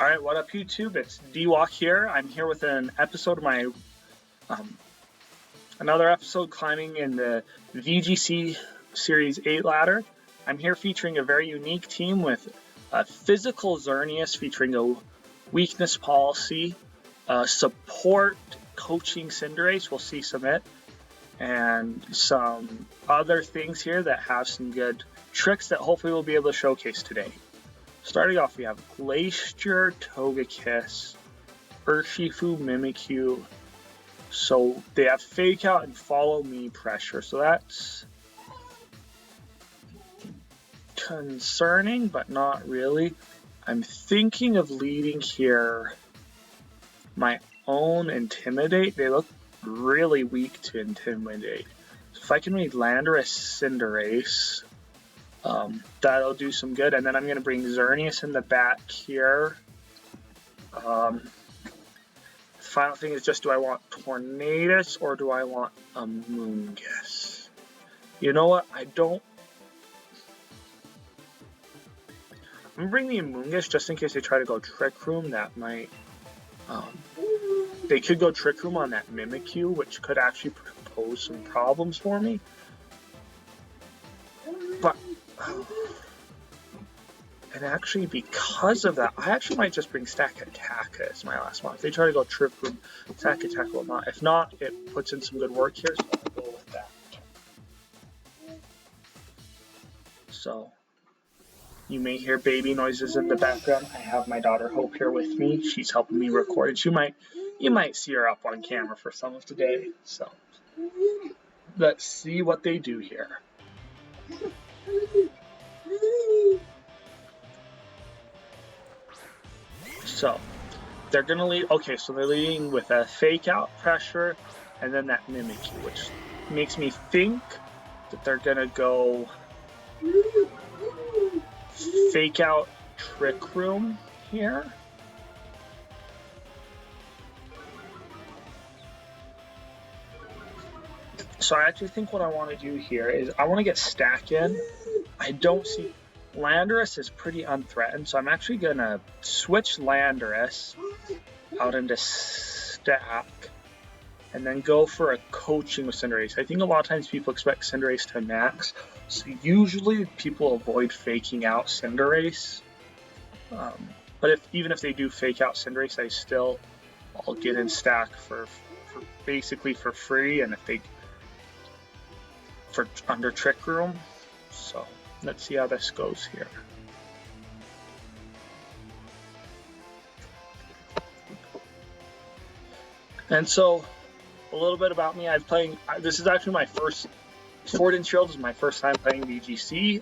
Alright, what up YouTube? It's D-Walk here. I'm here with an episode of my, another episode climbing in the VGC Series 8 ladder. I'm here featuring a very unique team with a physical Xerneas featuring a weakness policy, support coaching Cinderace, we'll see submit, and some other things here that have some good tricks that hopefully we'll be able to showcase today. Starting off, we have Glacier, Togekiss, Urshifu, Mimikyu. So they have Fake Out and Follow Me pressure. So that's concerning, but not really. I'm thinking of leading here my own Intimidate. They look really weak to Intimidate. So if I can read Cinderace, Cinderace, that'll do some good. And then I'm going to bring Xerneas in the back here. The final thing is just, do I want Tornadus or do I want a Moongus? You know what? I'm bringing in Moongus just in case they try to go Trick Room. That might... they could go Trick Room on that Mimikyu, which could actually pose some problems for me. But... and actually, because of that, I actually might just bring Stack Attack as my last one. If they try to go Trick Room, Stack Attack will not. If not, it puts in some good work here, so I'll go with that. So, you may hear baby noises in the background. I have my daughter Hope here with me. She's helping me record, and you might see her up on camera for some of today. So, let's see what they do here. So, they're going to lead, okay, so they're leading with a Fake Out pressure, and then that Mimikyu, which makes me think that they're going to go Fake Out Trick Room here. So I actually think what I want to do here is I want to get Stack in. I don't see... Cinderace is pretty unthreatened, so I'm actually going to switch Cinderace out into Stack and then go for a coaching with Cinderace. I think a lot of times people expect Cinderace to max, so usually people avoid faking out Cinderace. But even if they do fake out Cinderace, I'll get in Stack for basically for free, and if they for under Trick Room. So let's see how this goes here. And so, a little bit about me. This is actually my first, Sword and Shield is my first time playing VGC.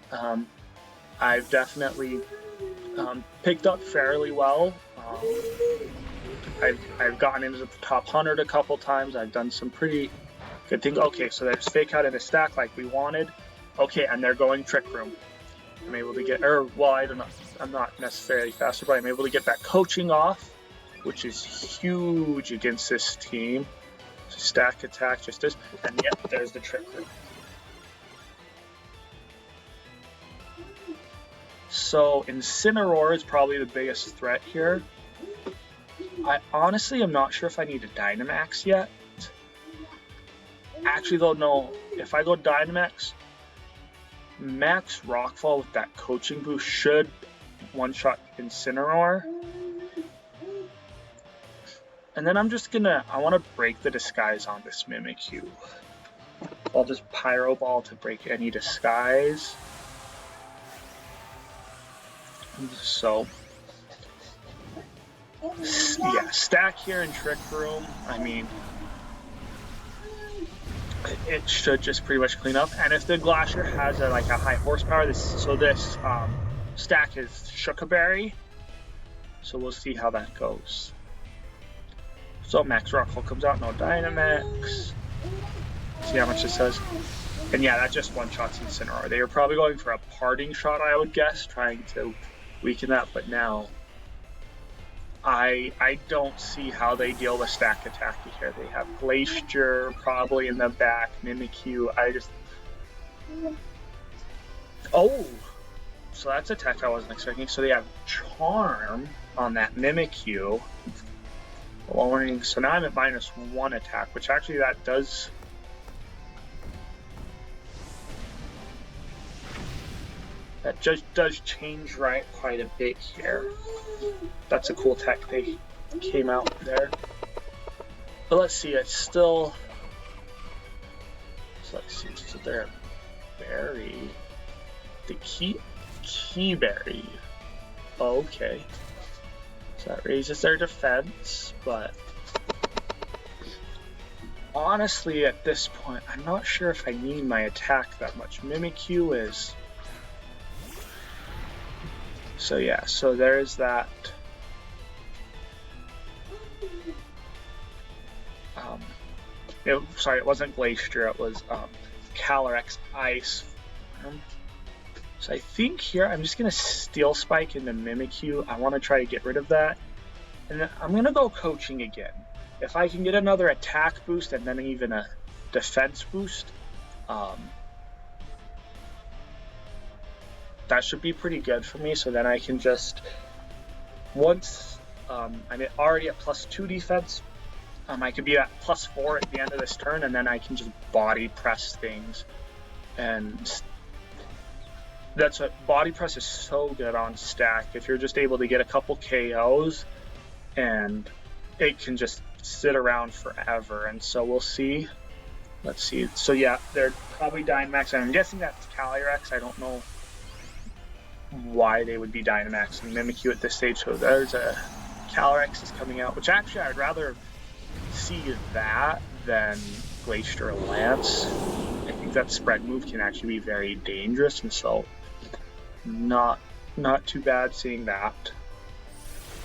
I've definitely picked up fairly well. I've gotten into the top 100 a couple times. I've done some pretty good things. Okay, so there's Fake Out in a Stack like we wanted. Okay, and they're going Trick Room. I'm able to get, I don't know, I'm not necessarily faster, but I'm able to get that coaching off, which is huge against this team. So Stack Attack just this, and yep, there's the Trick Room. So Incineroar is probably the biggest threat here. I honestly am not sure if I need a Dynamax yet. Actually though, no, if I go Dynamax, Max Rockfall with that coaching boost should one-shot Incineroar. And then I'm just gonna, I want to break the disguise on this Mimikyu. I'll just Pyro Ball to break any disguise. So, yeah, Stack here in Trick Room. I mean, it should just pretty much clean up. And if the Glacier has a high horsepower, this Stack is Shookaberry. So we'll see how that goes. So Max Rockfall comes out, no Dynamax. See how much it says. And yeah, that just one-shots Incineroar. They were probably going for a parting shot, I would guess, trying to weaken that, but now I don't see how they deal with Stack Attack here. They have Glacier probably in the back, Mimikyu. so that's a tech I wasn't expecting. So they have Charm on that Mimikyu, lowering. So now I'm at -1 attack, which actually that does. That just does change quite a bit here. That's a cool tech they came out there. But let's see, it's still. So let's see, so they're berry. The key berry. Oh, okay. So that raises their defense, but honestly, at this point, I'm not sure if I need my attack that much. Mimikyu is. So yeah, so there's that. Sorry, it wasn't Glacier, it was Calyrex Ice. So I think here I'm just going to Steel Spike into Mimikyu. I want to try to get rid of that. And then I'm going to go Coaching again. If I can get another attack boost and then even a defense boost, that should be pretty good for me. So then I can just, once I'm already at +2 defense, I could be at +4 at the end of this turn, and then I can just body press things. And that's what body press is so good on stack. If you're just able to get a couple KOs, and it can just sit around forever. And so we'll see. Let's see. So yeah, they're probably Dynamax, and I'm guessing that's Calyrex. I don't know why they would be Dynamax and Mimikyu at this stage. So there's a Calyrex is coming out, which actually I'd rather see that than Glacier Lance. I think that spread move can actually be very dangerous, and so not too bad seeing that.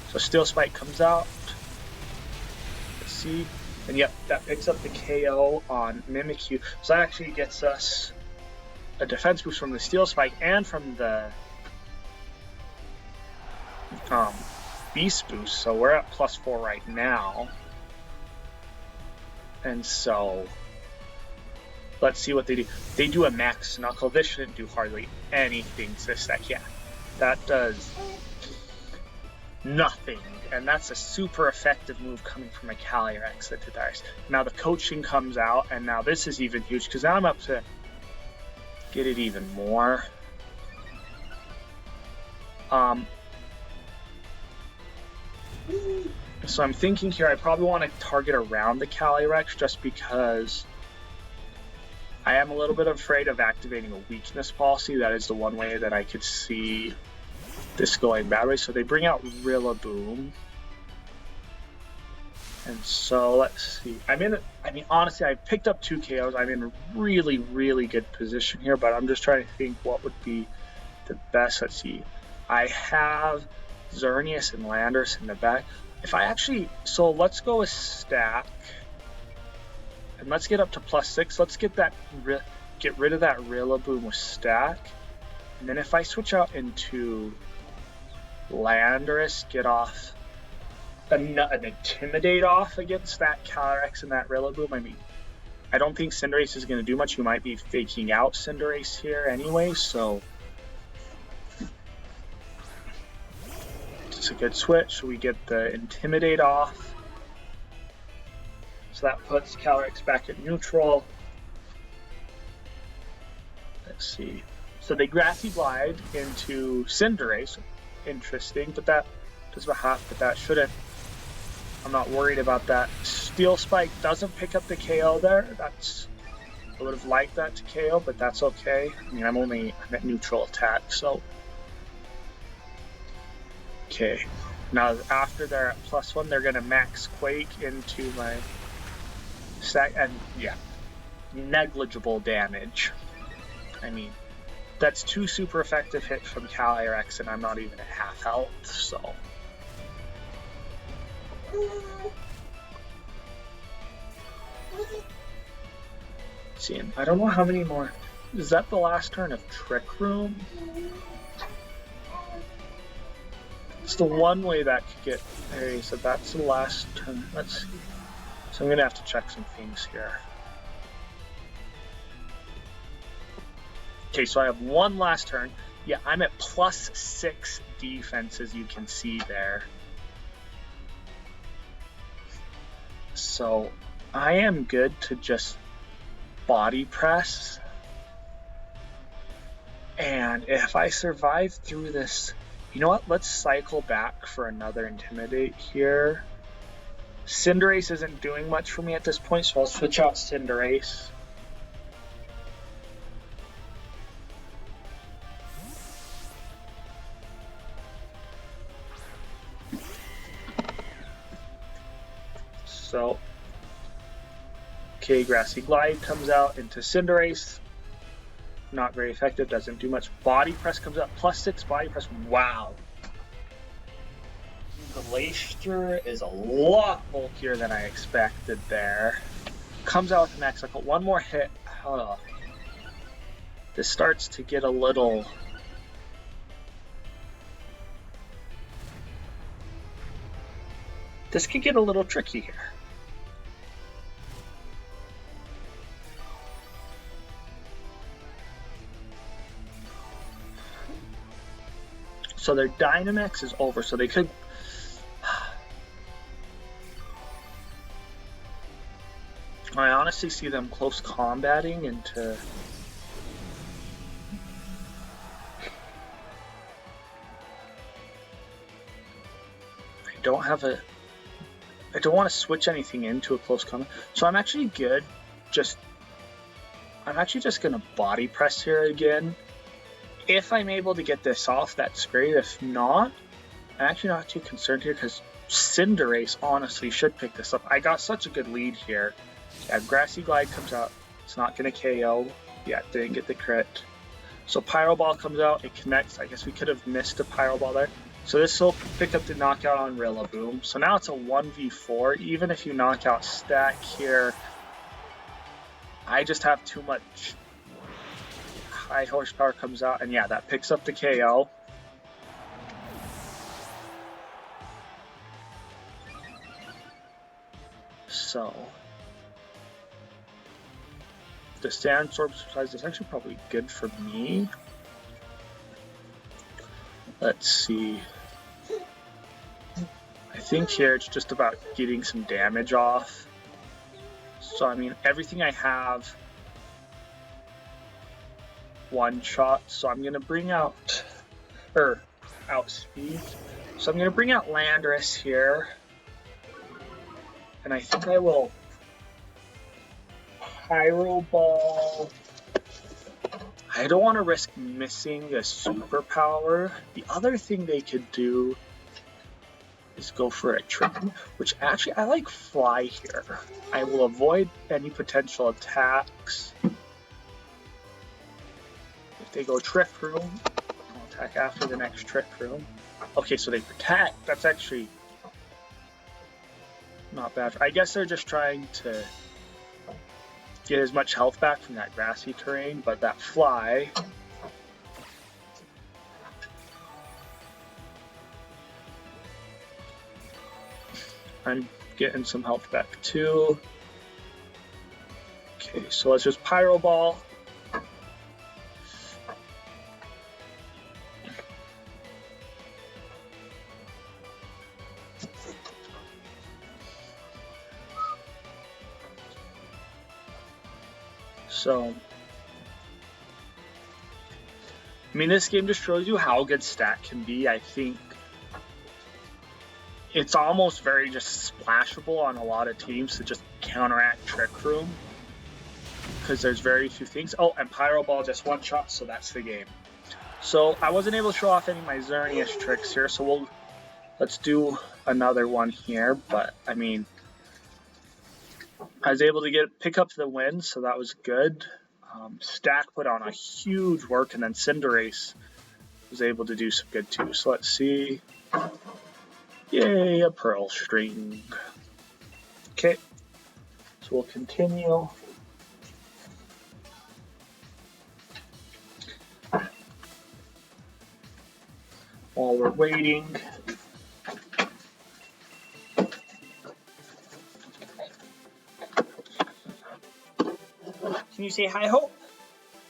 So Steel Spike comes out. Let's see. And yep, that picks up the KO on Mimikyu. So that actually gets us a defense boost from the Steel Spike and from the Beast boost. So we're at +4 right now. And so let's see what they do. They do a Max Knuckle. This shouldn't do hardly anything to this deck. Yeah, that does nothing. And that's a super effective move coming from a Calyrex that did that. Now the Coaching comes out, and now this is even huge because now I'm up to get it even more. So I'm thinking here I probably want to target around the Calyrex just because I am a little bit afraid of activating a weakness policy. That is the one way that I could see this going bad way. So they bring out Rillaboom. And so let's see. Honestly, I picked up 2 KOs. I'm in a really, really good position here, but I'm just trying to think what would be the best. Let's see. I have Xerneas and Landorus in the back. If I actually, so let's go with stack, and let's get up to +6. Let's get rid of that Rillaboom with stack, and then if I switch out into Landorus, get off an Intimidate off against that Calyrex and that Rillaboom. I mean, I don't think Cinderace is going to do much. You might be faking out Cinderace here anyway, so it's a good switch. We get the Intimidate off. So that puts Calyrex back at neutral. Let's see. So they Grassy Glide into Cinderace. Interesting, but that does about half, but that shouldn't. I'm not worried about that. Steel Spike doesn't pick up the KO there. I would have liked that to KO, but that's okay. I mean, I'm at neutral attack, so. Okay, now after they're at +1, they're gonna Max Quake into my stack, and yeah, negligible damage. I mean, that's 2 super effective hits from Calyrex, and I'm not even at half health, so. See, I don't know how many more. Is that the last turn of Trick Room? It's the one way that could get there. So that's the last turn. Let's see. So I'm gonna have to check some things here. Okay, so I have one last turn. Yeah, I'm at +6 defense, as you can see there. So I am good to just body press. And if I survive through this, you know what? Let's cycle back for another Intimidate here. Cinderace isn't doing much for me at this point, so I'll switch out Cinderace. So, okay, Grassy Glide comes out into Cinderace. Not very effective, doesn't do much. Body Press comes up, +6 Body Press. Wow. Glacier is a lot bulkier than I expected there. Comes out with Max Cycle. One more hit. This starts to get a little... This could get a little tricky here. So their Dynamax is over, so they could... I honestly see them close combating into... I don't have a... I don't want to switch anything into a close combat. So I'm actually good. I'm actually just going to body press here again. If I'm able to get this off, that's great. If not, I'm actually not too concerned here because Cinderace honestly should pick this up. I got such a good lead here. Yeah, Grassy Glide comes out. It's not going to KO. Yeah, didn't get the crit. So Pyro Ball comes out. It connects. I guess we could have missed a Pyro Ball there. So this will pick up the knockout on Rillaboom. So now it's a 1v4. Even if you knock out Stack here, I just have too much. High Horsepower comes out, and yeah, that picks up the KO. So the Sandstorm size is actually probably good for me. Let's see. I think here it's just about getting some damage off. So I mean, everything I have one shot. So I'm gonna bring out, outspeed. So I'm gonna bring out Landorus here, and I think I will Pyro Ball. I don't want to risk missing a superpower. The other thing they could do is go for a trick, which actually I like Fly here. I will avoid any potential attacks. If they go Trick Room, I'll attack after the next Trick Room. Okay, so they protect. That's actually not bad. I guess they're just trying to get as much health back from that grassy terrain, but that Fly... I'm getting some health back too. Okay, so let's just Pyro Ball. So, I mean, this game just shows you how good Stat can be. I think it's almost very just splashable on a lot of teams to just counteract Trick Room, because there's very few things. Oh, and Pyro Ball just one shot, so that's the game. So I wasn't able to show off any of my Xerneas tricks here, so let's do another one here. But I mean, I was able to pick up the win, so that was good. Stack put on a huge work, and then Cinderace was able to do some good too. So let's see. Yay, a Pearl String. Okay, so we'll continue. While we're waiting, can you say hi, Hope?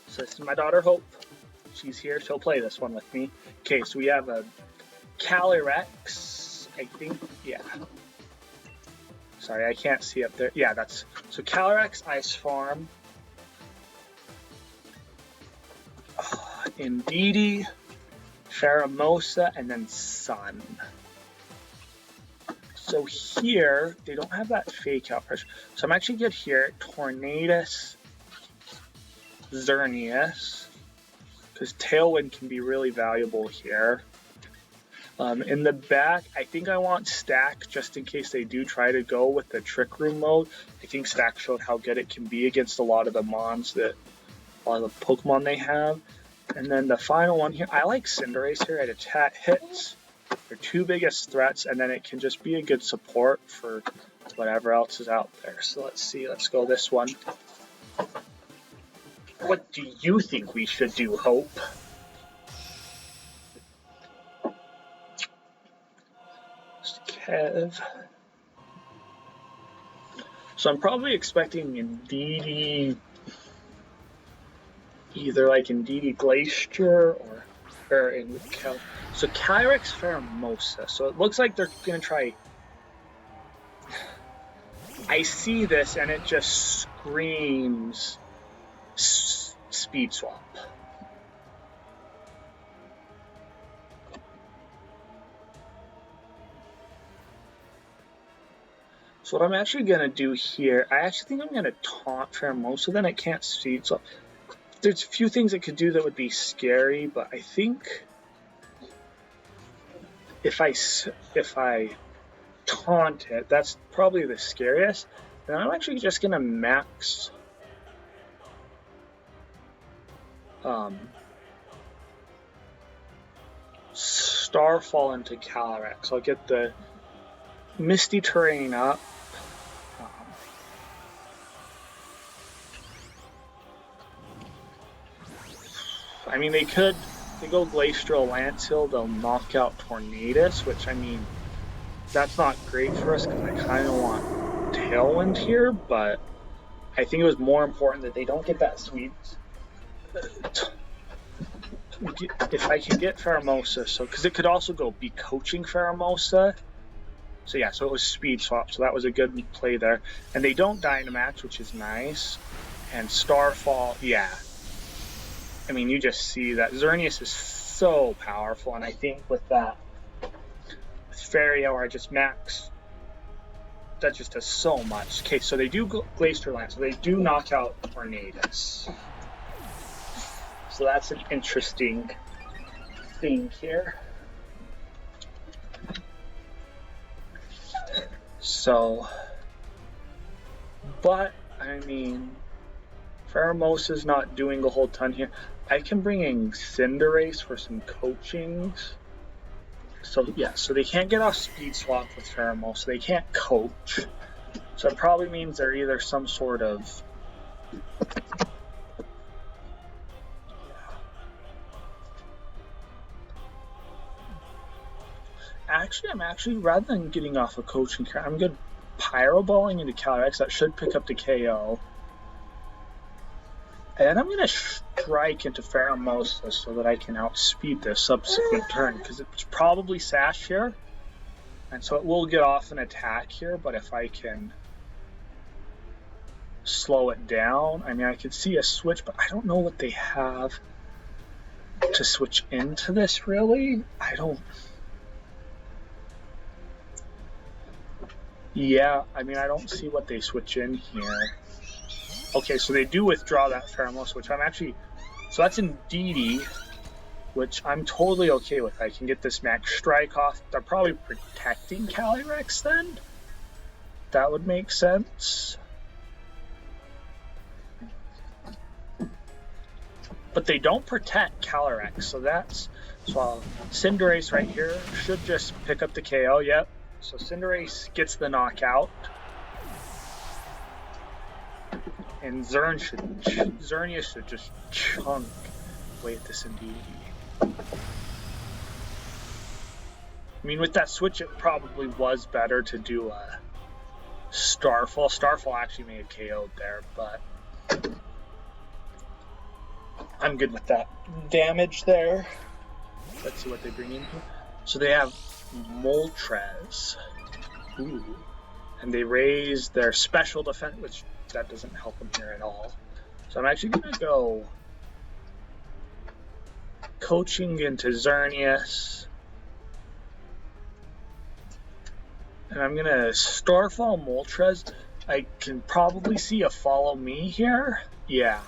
So this is my daughter, Hope. she's here. She'll play this one with me. Okay, so we have a Calyrex, I think. Yeah. Sorry, I can't see up there. Yeah, that's so Calyrex, Ice Farm, Indeedee, Pheromosa, and then Sun. So here, they don't have that fake out pressure. So I'm actually good here. Tornadus, Xerneas, because Tailwind can be really valuable here. In the back, I think I want Stack just in case they do try to go with the Trick Room mode. I think Stack showed how good it can be against a lot of the mons that, a lot of the Pokemon they have. And then the final one here, I like Cinderace here. It attack hits their two biggest threats, and then it can just be a good support for whatever else is out there. So let's see, let's go this one. What do you think we should do, Hope? Kev. So I'm probably expecting Indeedee, either like Indeedee Glacier or in so Calyrex Pheromosa. So it looks like they're gonna try. I see this and it just screams speed swap. So what I'm actually going to do here, I actually think I'm going to taunt Pheromosa, then it can't speed swap. There's a few things it could do that would be scary, but I think if I taunt it, that's probably the scariest. Then I'm actually just going to max Starfall into Calyrex. I'll get the Misty Terrain up. I mean, they go Glacial Lancehill, they'll knock out Tornadus, which, I mean, that's not great for us because I kind of want Tailwind here, but I think it was more important that they don't get that sweet. If I can get Pheromosa, so because it could also be coaching Pheromosa. So yeah, so it was speed swap, so that was a good play there. And they don't Dynamax, which is nice. And Starfall, yeah. I mean, you just see that Xerneas is so powerful, and I think with that, with Fairy Hour, I just max. That just does so much. Okay, so they do Glacier Lance, so they do knock out Tornadus. So that's an interesting thing here. So, but, I mean, Pheromosa's not doing a whole ton here. I can bring in Cinderace for some coachings. So, yeah, so they can't get off Speed Swap with Pheromosa. They can't coach. So it probably means they're either some sort of... I'm actually, rather than getting off a coaching card, I'm good Pyroballing into Calyrex. That should pick up the KO. And I'm going to strike into Pheromosa so that I can outspeed this subsequent turn, because it's probably Sash here. And so it will get off an attack here, but if I can slow it down, I mean, I could see a switch, but I don't know what they have to switch into this, really. Yeah, I mean, I don't see what they switch in here. Okay, so they do withdraw that Pheromosa, which I'm actually... So that's Indeedee, which I'm totally okay with. I can get this Max Strike off. They're probably protecting Calyrex then? That would make sense. But they don't protect Calyrex, so that's... So Cinderace right here should just pick up the KO, yep. So Cinderace gets the knockout. And Xerneas should just chunk away at this Indeedee. I mean, with that switch, it probably was better to do a Starfall. Starfall actually may have KO'd there, but I'm good with that damage there. Let's see what they bring in here. So they have Moltres. Ooh. And they raise their special defense, which that doesn't help them here at all. So I'm actually going to go coaching into Xerneas. And I'm going to Starfall Moltres. I can probably see a follow me here. Yeah.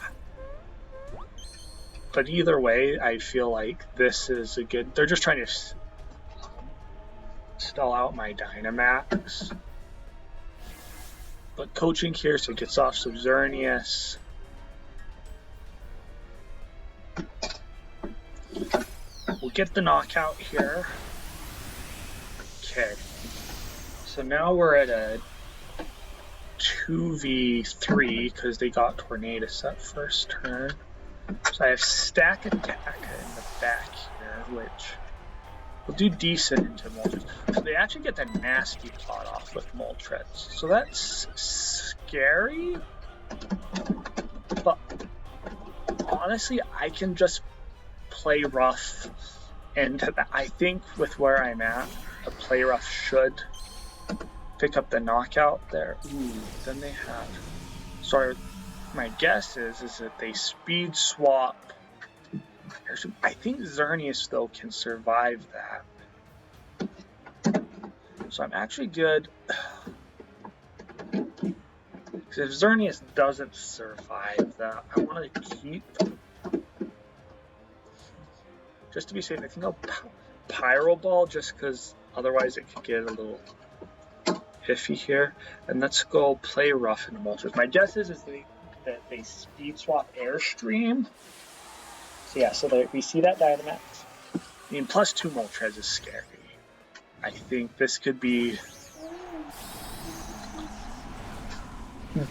But either way, I feel like this is a good... They're just trying to stall out my Dynamax. But coaching here, so it gets off some Xerneas. We'll get the knockout here. Okay. So now we're at a 2v3 because they got Tornadus that first turn. So I have Stack Attack in the back here, which will do decent into Moltres. So they actually get the nasty pot off with Moltres. So that's scary. But honestly, I can just play rough into that. I think with where I'm at, a play rough should pick up the knockout there. Ooh, then they have... Sorry, my guess is that they speed swap. I think Xerneas, though, can survive that. So I'm actually good. Because if Xerneas doesn't survive that, I want to keep... Just to be safe, I think I'll Pyro Ball, just because otherwise it could get a little iffy here. And let's go play rough into Moltres. My guess is that they speed swap Airstream. So yeah, so we see that Dynamax. I mean, +2 Moltres is scary. I think this could be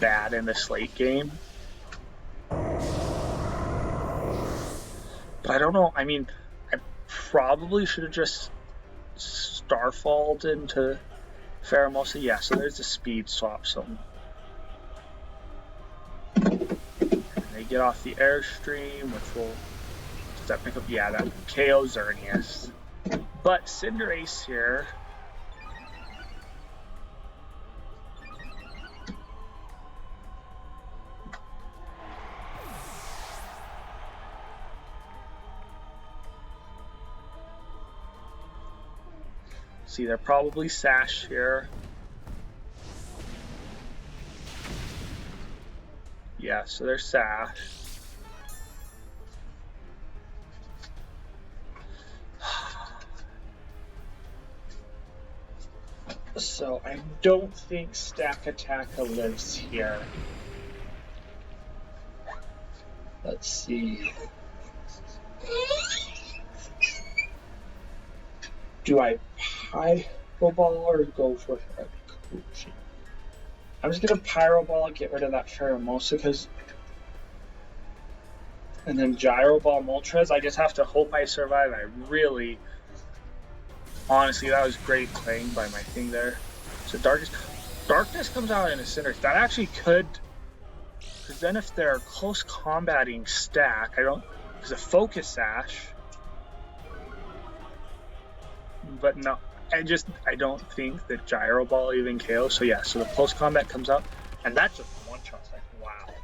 bad in this late game. But I don't know. I mean, I probably should have just Starfalled into Pheromosa. Yeah, so there's the speed swap. So and they get off the Airstream, which will... Does that pick up? Yeah, that KO Xerneas. But Cinderace here... See, they're probably Sash here. Yeah, so they're Sash. So I don't think Stack Attacka lives here. Let's see. Do I Pyro Ball or go for coaching? I'm just gonna Pyro Ball, get rid of that Pheromosa, and then Gyro Ball Moltres. I just have to hope I survive. I really, honestly, that was great playing by my thing there. So Darkness comes out in a Cinderace. That actually could, because then if they're close combating Stack, I don't, because a Focus Sash. But no, I don't think that Gyro Ball even KO. So yeah, so the close combat comes up, and that's just one shot. Like, wow.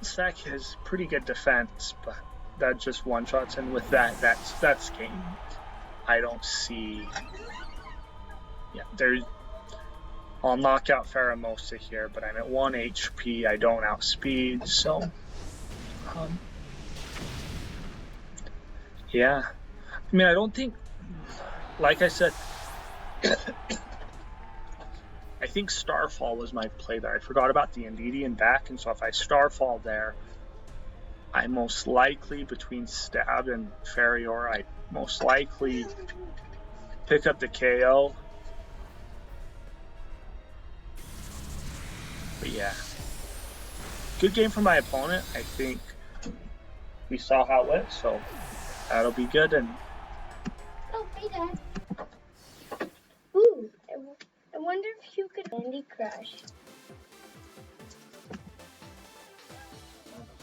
Stack has pretty good defense, but that just one shots, and with that's game. I don't see. Yeah, I'll knock out Pheromosa here, but I'm at 1 HP. I don't outspeed, so yeah. I mean, I don't think, like I said, I think Starfall was my play there. I forgot about the Indeedee back, and so if I Starfall there, I most likely, between Stab and Ferior, I most likely pick up the KO. But yeah, good game for my opponent. I think we saw how it went, so that'll be good. And oh, hey Dad. Ooh, I wonder if you could Candy Crush.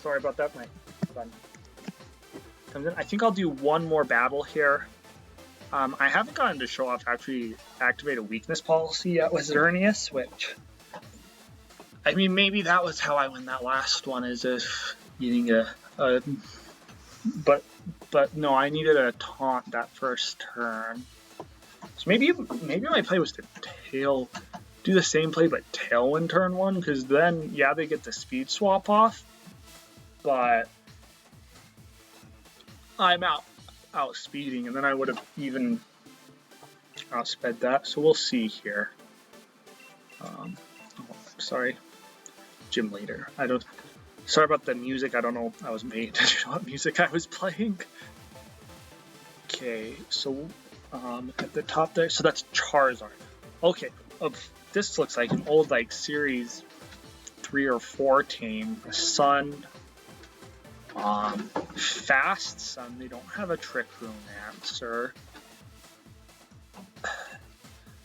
sorry about that. My son comes in. I think I'll do one more battle here. I haven't gotten to show off actually activate a weakness policy yet with Xerneas, which, I mean, maybe that was how I win that last one, is if eating but no, I needed a taunt that first turn. So maybe my play was to tail, do the same play but tailwind turn one, because then yeah, they get the speed swap off, but I'm out speeding, and then I would have even outsped that. So we'll see here. Sorry, gym leader. Sorry about the music. I don't know. I was made to know what music I was playing. Okay, so at the top there, so that's Charizard. Okay, this looks like an old like Series 3 or 4 team. Sun, Fast Sun. They don't have a Trick Room answer.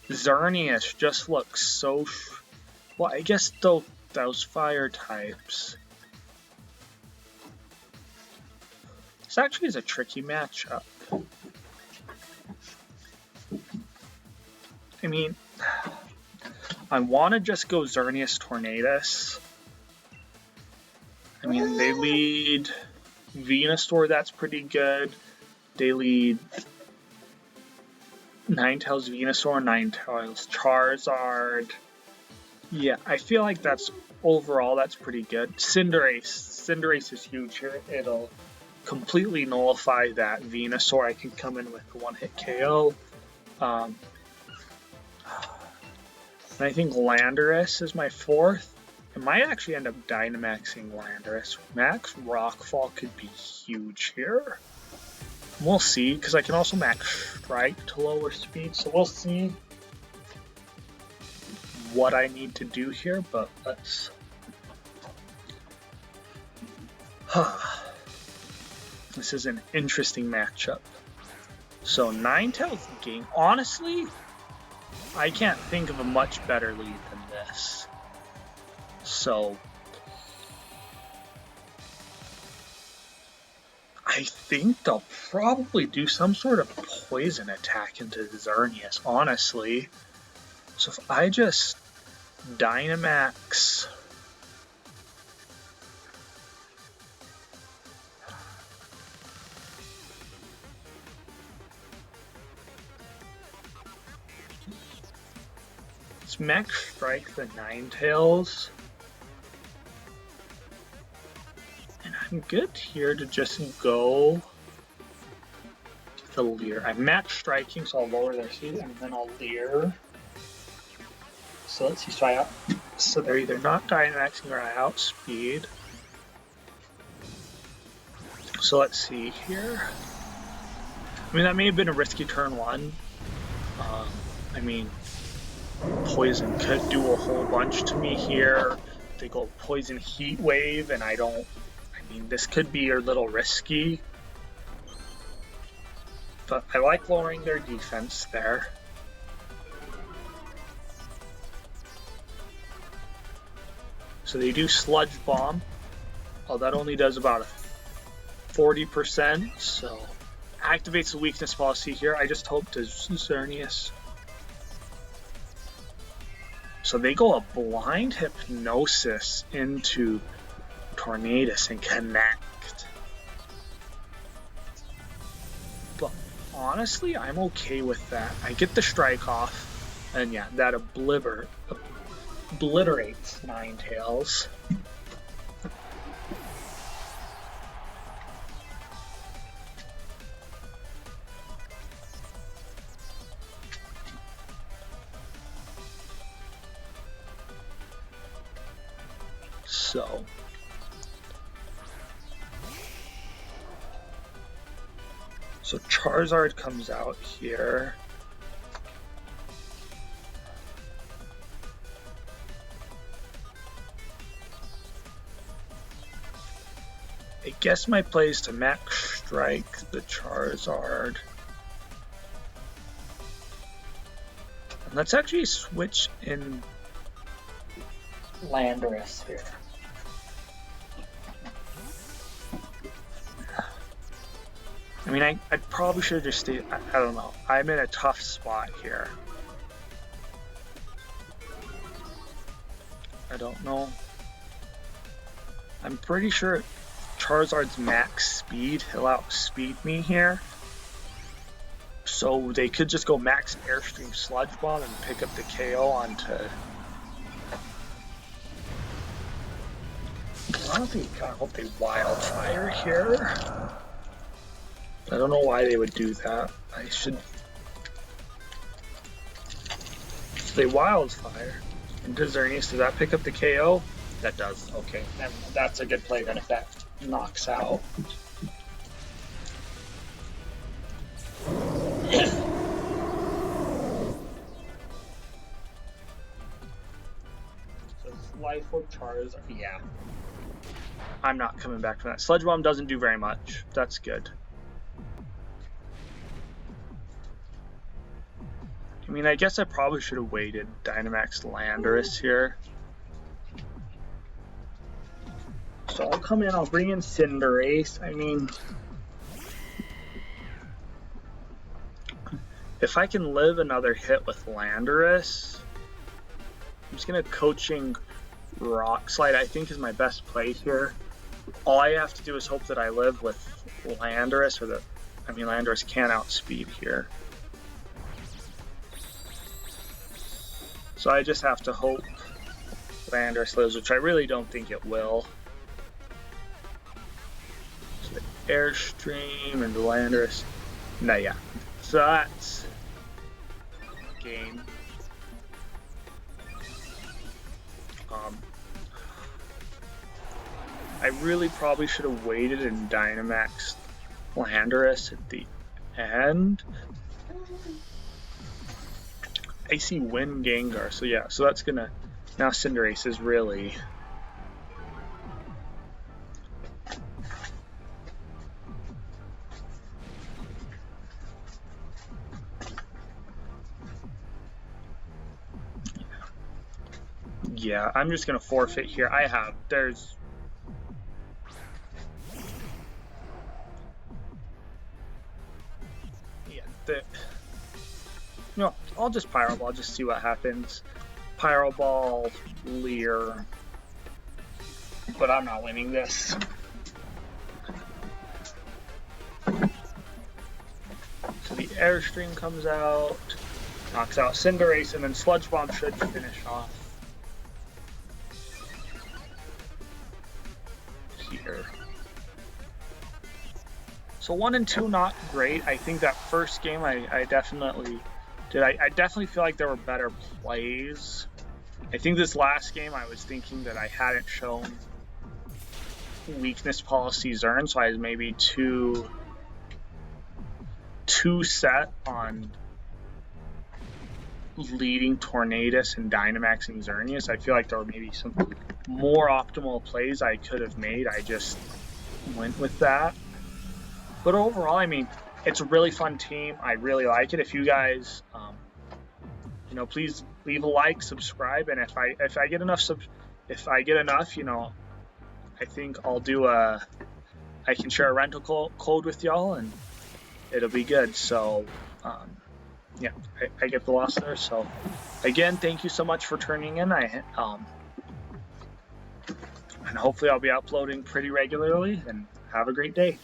Xerneas just looks so. Well, I guess those fire types. This actually is a tricky matchup. I mean, I want to just go Xerneas Tornadus. I mean, they lead Venusaur, that's pretty good. They lead Ninetales Venusaur, Ninetales Charizard. Yeah, I feel like overall that's pretty good. Cinderace is huge here. It'll completely nullify that Venusaur. I can come in with a one-hit KO. And I think Landorus is my 4th. I might actually end up Dynamaxing Landorus. Max Rockfall could be huge here. We'll see, because I can also max Strike to lower speed, so we'll see what I need to do here, but let's... This is an interesting matchup. So Ninetales game, honestly, I can't think of a much better lead than this. So I think they'll probably do some sort of poison attack into Xerneas, honestly. So if I just Dynamax... Let's max strike the Ninetales. And I'm good here to just go the Leer. I'm max striking, so I'll lower their speed, and then I'll Leer. So let's see, so they're either not Dynamaxing or I outspeed. So let's see here. I mean, that may have been a risky turn 1. I mean, Poison could do a whole bunch to me here. They go Poison Heat Wave, and I mean, this could be a little risky. But I like lowering their defense there. So they do Sludge Bomb. Oh, that only does about 40%, so activates the weakness policy here. I just hope to Xerneas. So they go a blind Hypnosis into Tornadus and connect. But honestly, I'm okay with that. I get the strike off, and yeah, that obliterates Ninetales. So Charizard comes out here. I guess my play is to max strike the Charizard. And let's actually switch in Landorus here. I mean, I probably should have just stayed. I don't know. I'm in a tough spot here. I don't know. I'm pretty sure Charizard's max speed, he'll outspeed me here. So they could just go max Airstream Sludge Bomb and pick up the KO onto... I hope they Wildfire here. I don't know why they would do that. I should... So they Wildfire. And does Xerneas, does that pick up the KO? That does. Okay. And that's a good play then if that knocks out. So Life Orb Charizard. Yeah. I'm not coming back from that. Sludge Bomb doesn't do very much. That's good. I mean, I guess I probably should have waited Dynamax Landorus here. So I'll come in, I'll bring in Cinderace. I mean, if I can live another hit with Landorus, I'm just going to Coaching Rock Slide, I think is my best play here. All I have to do is hope that I live with Landorus, or that, I mean, Landorus can outspeed here. So I just have to hope Landorus lives, which I really don't think it will. So the Airstream and the Landorus. No, yeah. So that's game. I really probably should have waited and Dynamaxed Landorus at the end. I see Wind Gengar, so yeah, so that's gonna... Now Cinderace is really... Yeah, I'm just gonna forfeit here. There's... Yeah, no, I'll just Pyro Ball, just see what happens. Pyro Ball, Leer. But I'm not winning this. So the Airstream comes out, knocks out Cinderace, and then Sludge Bomb should finish off here. So 1 and 2, not great. I think that first game I definitely did. I definitely feel like there were better plays. I think this last game I was thinking that I hadn't shown weakness policy Xern, so I was maybe too set on leading Tornadus and Dynamaxing Xerneas. I feel like there were maybe some more optimal plays I could have made. I just went with that. But overall, I mean, it's a really fun team. I really like it. If you guys, you know, please leave a like, subscribe, and if I get enough, you know, I think I'll do I can share a rental code with y'all, and it'll be good. So, yeah, I get the loss there. So, again, thank you so much for tuning in. And hopefully I'll be uploading pretty regularly. And have a great day.